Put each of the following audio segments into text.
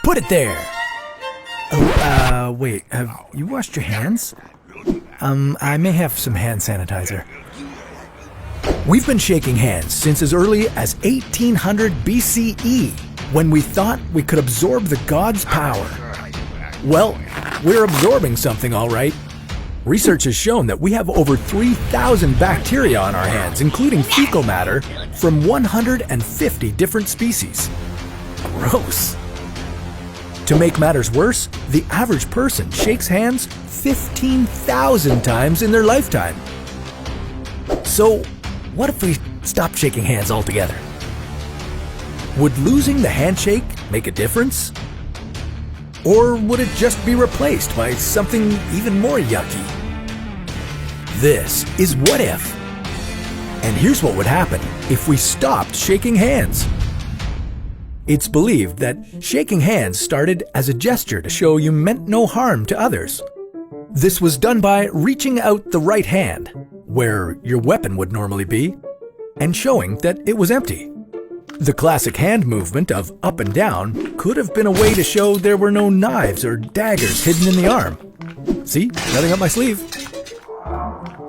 Put it there! Wait, have you washed your hands? I may have some hand sanitizer. We've been shaking hands since as early as 1800 BCE, when we thought we could absorb the gods' power. Well, we're absorbing something, all right. Research has shown that we have over 3,000 bacteria on our hands, including fecal matter from 150 different species. Gross. To make matters worse, the average person shakes hands 15,000 times in their lifetime. So, what if we stopped shaking hands altogether? Would losing the handshake make a difference? Or would it just be replaced by something even more yucky? This is What If. And here's what would happen if we stopped shaking hands. It's believed that shaking hands started as a gesture to show you meant no harm to others. This was done by reaching out the right hand, where your weapon would normally be, and showing that it was empty. The classic hand movement of up and down could have been a way to show there were no knives or daggers hidden in the arm. See, nothing up my sleeve.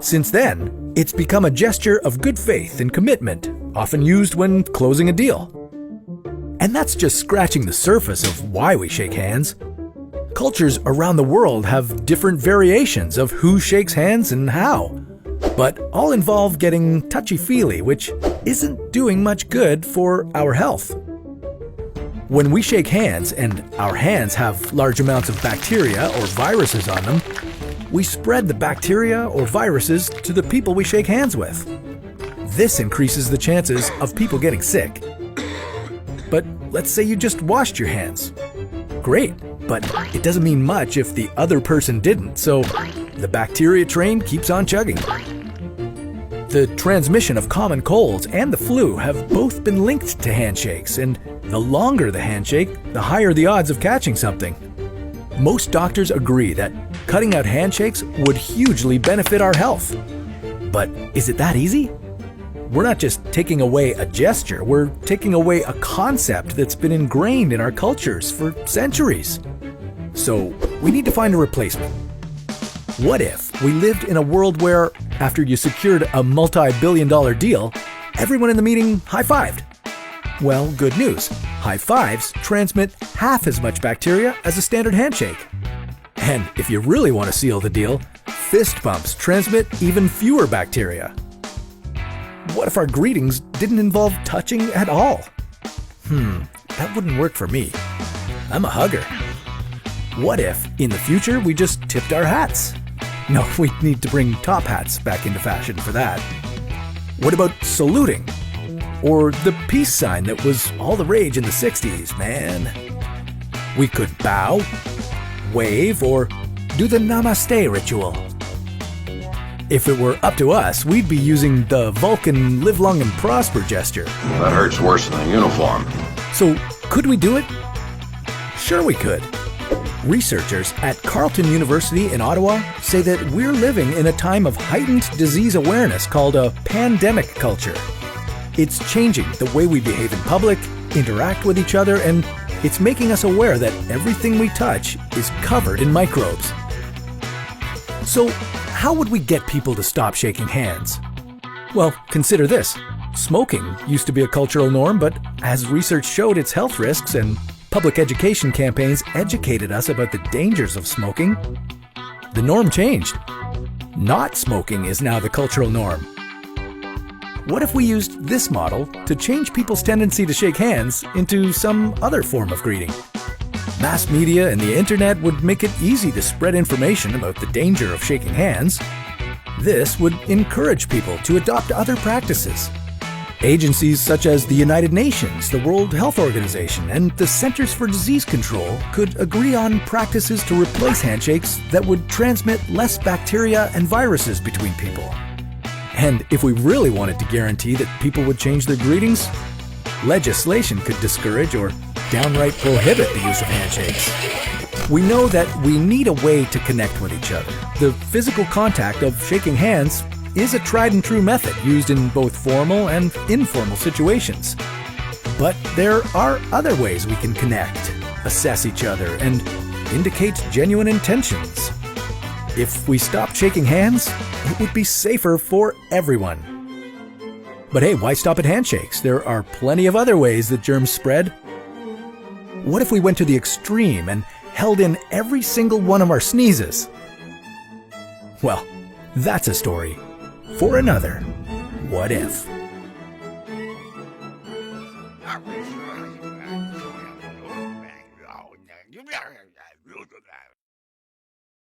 Since then, it's become a gesture of good faith and commitment, often used when closing a deal. And that's just scratching the surface of why we shake hands. Cultures around the world have different variations of who shakes hands and how, but all involve getting touchy-feely, which isn't doing much good for our health. When we shake hands and our hands have large amounts of bacteria or viruses on them, we spread the bacteria or viruses to the people we shake hands with. This increases the chances of people getting sick. But let's say you just washed your hands. Great, but it doesn't mean much if the other person didn't, so the bacteria train keeps on chugging. The transmission of common colds and the flu have both been linked to handshakes, and the longer the handshake, the higher the odds of catching something. Most doctors agree that cutting out handshakes would hugely benefit our health. But is it that easy? We're not just taking away a gesture, we're taking away a concept that's been ingrained in our cultures for centuries. So we need to find a replacement. What if we lived in a world where, after you secured a multi-billion-dollar deal, everyone in the meeting high-fived? Well, good news. High fives transmit half as much bacteria as a standard handshake. And if you really want to seal the deal, fist bumps transmit even fewer bacteria. What if our greetings didn't involve touching at all? That wouldn't work for me. I'm a hugger. What if, in the future, we just tipped our hats? No, we need to bring top hats back into fashion for that. What about saluting? Or the peace sign that was all the rage in the 60s, man. We could bow, wave, or do the namaste ritual. If it were up to us, we'd be using the Vulcan live long and prosper gesture. That hurts worse than a uniform. So, could we do it? Sure we could. Researchers at Carleton University in Ottawa say that we're living in a time of heightened disease awareness called a pandemic culture. It's changing the way we behave in public, interact with each other, and it's making us aware that everything we touch is covered in microbes. So, how would we get people to stop shaking hands? Well, consider this. Smoking used to be a cultural norm, but as research showed its health risks and public education campaigns educated us about the dangers of smoking, the norm changed. Not smoking is now the cultural norm. What if we used this model to change people's tendency to shake hands into some other form of greeting? Mass media and the internet would make it easy to spread information about the danger of shaking hands. This would encourage people to adopt other practices. Agencies such as the United Nations, the World Health Organization, and the Centers for Disease Control could agree on practices to replace handshakes that would transmit less bacteria and viruses between people. And if we really wanted to guarantee that people would change their greetings, legislation could discourage or downright prohibit the use of handshakes. We know that we need a way to connect with each other. The physical contact of shaking hands is a tried and true method used in both formal and informal situations. But there are other ways we can connect, assess each other, and indicate genuine intentions. If we stopped shaking hands, it would be safer for everyone. But hey, why stop at handshakes? There are plenty of other ways that germs spread. What if we went to the extreme and held in every single one of our sneezes? Well, that's a story for another What If.